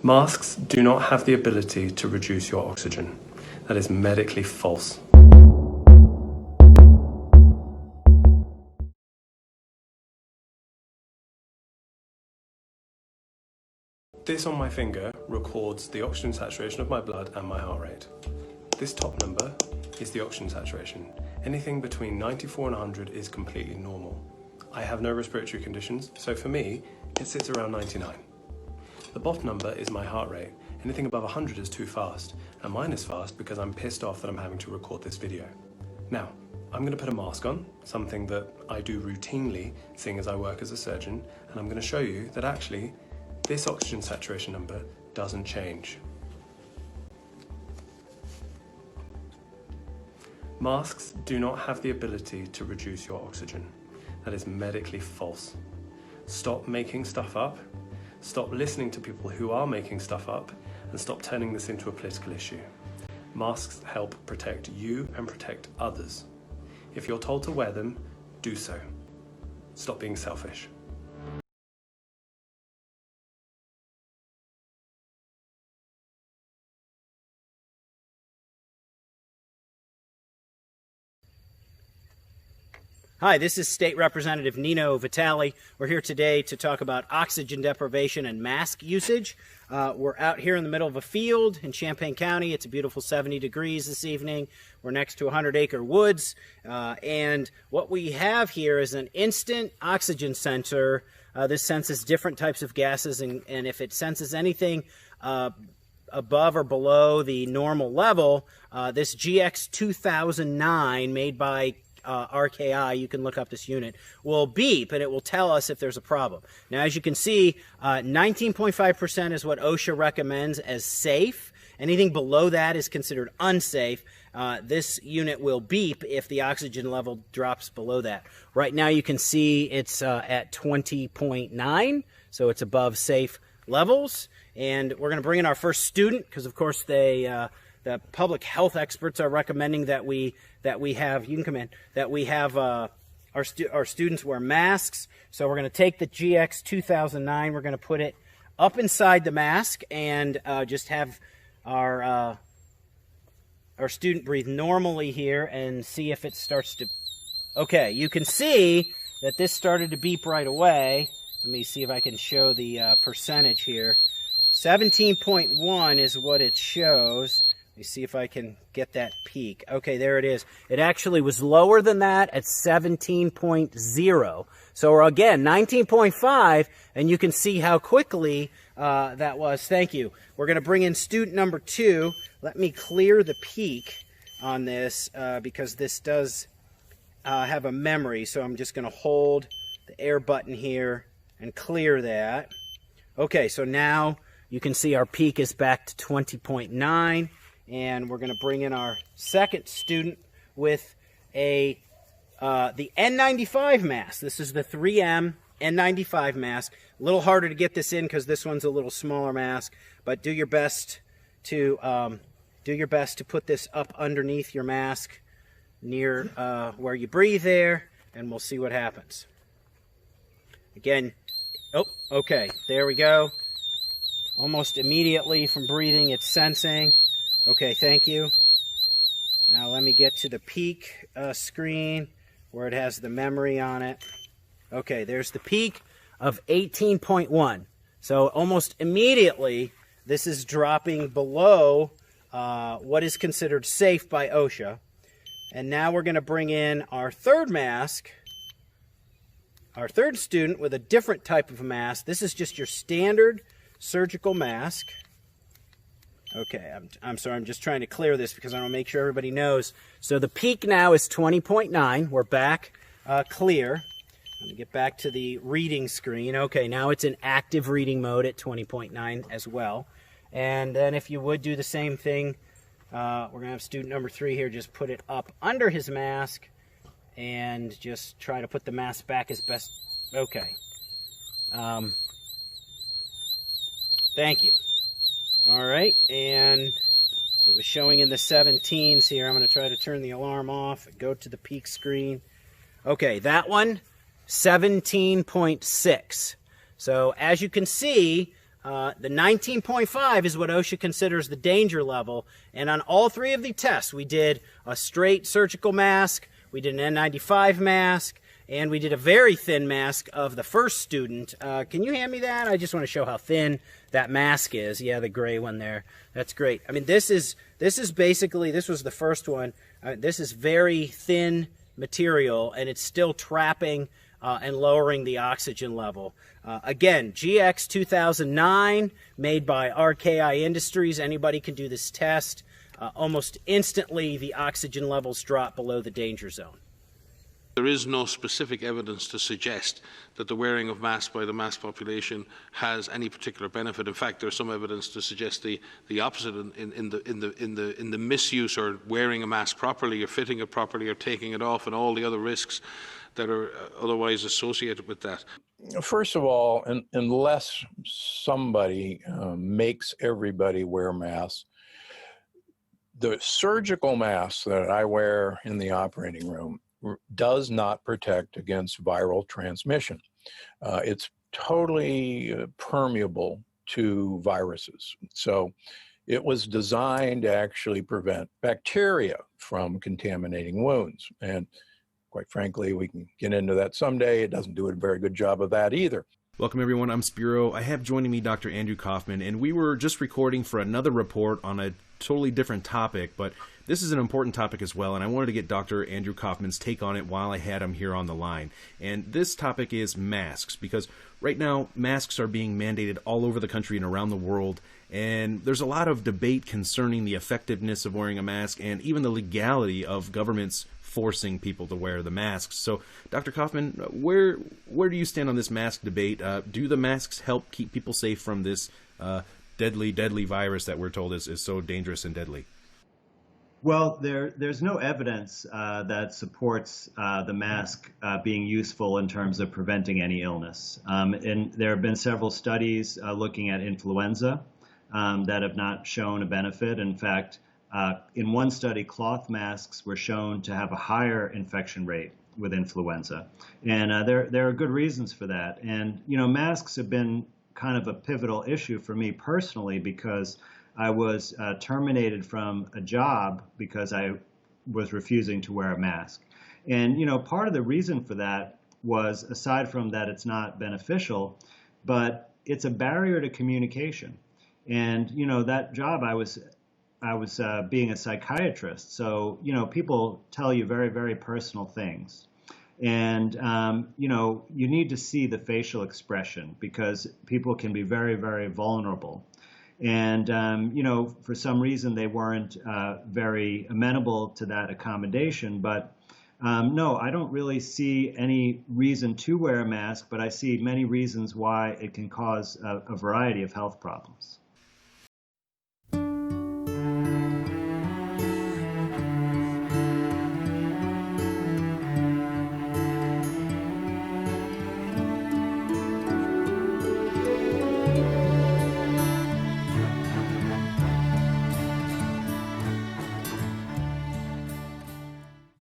Masks do not have the ability to reduce your oxygen. That is medically false. This on my finger records the oxygen saturation of my blood and my heart rate. This top number is the oxygen saturation. Anything between 94 and 100 is completely normal. I have no respiratory conditions, so for me, it sits around 99. The bottom number is my heart rate. Anything above 100 is too fast, and mine is fast because I'm pissed off that I'm having to record this video. Now, I'm going to put a mask on, something that I do routinely, seeing as I work as a surgeon, and I'm going to show you that actually this oxygen saturation number doesn't change. Masks do not have the ability to reduce your oxygen. That is medically false. Stop making stuff up. Stop listening to people who are making stuff up, and stop turning this into a political issue. Masks help protect you and protect others. If you're told to wear them, do so. Stop being selfish. Hi, this is State Representative Nino Vitale. We're here today to talk about oxygen deprivation and mask usage. We're out here in the middle of a field in Champaign County. It's a beautiful 70 degrees this evening. We're next to 100-acre woods. And what we have here is an instant oxygen sensor. This senses different types of gases, and if it senses anything above or below the normal level, this GX2009 made by RKI, you can look up this unit, will beep and it will tell us if there's a problem. Now, as you can see, 19.5% is what OSHA recommends as safe. Anything below that is considered unsafe. This unit will beep if the oxygen level drops below that. Right now you can see it's at 20.9, so it's above safe levels. And we're going to bring in our first student because, of course, the public health experts are recommending that we have, you can come in, that we have our students wear masks. So we're going to take the GX2009, we're going to put it up inside the mask and just have our student breathe normally here and see if it starts to, okay, you can see that this started to beep right away. Let me see if I can show the percentage here. 17.1 is what it shows. Let me see if I can get that peak. Okay, there it is. It actually was lower than that at 17.0. So again, 19.5, and you can see how quickly that was. Thank you. We're going to bring in student number 2. Let me clear the peak on this because this does have a memory. So I'm just going to hold the air button here and clear that. Okay, so now you can see our peak is back to 20.9. And we're going to bring in our second student with the N95 mask. This is the 3M N95 mask. A little harder to get this in because this one's a little smaller mask, but do your best to put this up underneath your mask near where you breathe there, and we'll see what happens. Again, oh, okay, there we go. Almost immediately from breathing, it's sensing. Okay, thank you. Now let me get to the peak screen where it has the memory on it. Okay, there's the peak of 18.1. So almost immediately, this is dropping below what is considered safe by OSHA. And now we're going to bring in our third mask, our third student with a different type of mask. This is just your standard surgical mask. Okay, I'm sorry, I'm just trying to clear this because I want to make sure everybody knows. So the peak now is 20.9. We're back clear. Let me get back to the reading screen. Okay, now it's in active reading mode at 20.9 as well. And then if you would do the same thing, we're going to have student number 3 here just put it up under his mask and just try to put the mask back as best. Okay. Thank you. All right, and it was showing in the 17s here. I'm going to try to turn the alarm off, go to the peak screen. Okay, that one, 17.6. So as you can see, The 19.5 is what OSHA considers the danger level. And on all three of the tests, we did a straight surgical mask, we did an N95 mask, and we did a very thin mask of the first student. Can you hand me that? I just want to show how thin that mask is. Yeah, the gray one there. That's great. I mean, this is basically, this was the first one. This is very thin material, and it's still trapping and lowering the oxygen level. Again, GX 2009, made by RKI Industries. Anybody can do this test. Almost instantly, the oxygen levels drop below the danger zone. There is no specific evidence to suggest that the wearing of masks by the mass population has any particular benefit. In fact, there's some evidence to suggest the opposite in the misuse or wearing a mask properly or fitting it properly or taking it off and all the other risks that are otherwise associated with that. First of all, unless somebody makes everybody wear masks, the surgical mask that I wear in the operating room does not protect against viral transmission. It's totally permeable to viruses. So it was designed to actually prevent bacteria from contaminating wounds. And quite frankly, we can get into that someday. It doesn't do a very good job of that either. Welcome everyone, I'm Spiro. I have joining me Dr. Andrew Kaufman, and we were just recording for another report on a totally different topic, but this is an important topic as well, and I wanted to get Dr. Andrew Kaufman's take on it while I had him here on the line. And this topic is masks, because right now masks are being mandated all over the country and around the world, and there's a lot of debate concerning the effectiveness of wearing a mask and even the legality of governments forcing people to wear the masks. So, Dr. Kaufman, where do you stand on this mask debate? Do the masks help keep people safe from this deadly virus that we're told is so dangerous and deadly? Well, there's no evidence that supports the mask being useful in terms of preventing any illness. And there have been several studies looking at influenza that have not shown a benefit. In fact, in one study, cloth masks were shown to have a higher infection rate with influenza. And there are good reasons for that. And, you know, masks have been kind of a pivotal issue for me personally because I was terminated from a job because I was refusing to wear a mask. And, you know, part of the reason for that was, aside from that it's not beneficial, but it's a barrier to communication. And, you know, that job I was being a psychiatrist. So, you know, people tell you very, very personal things. And, you know, you need to see the facial expression because people can be very, very vulnerable. And, you know, for some reason they weren't very amenable to that accommodation. But no, I don't really see any reason to wear a mask, but I see many reasons why it can cause a variety of health problems.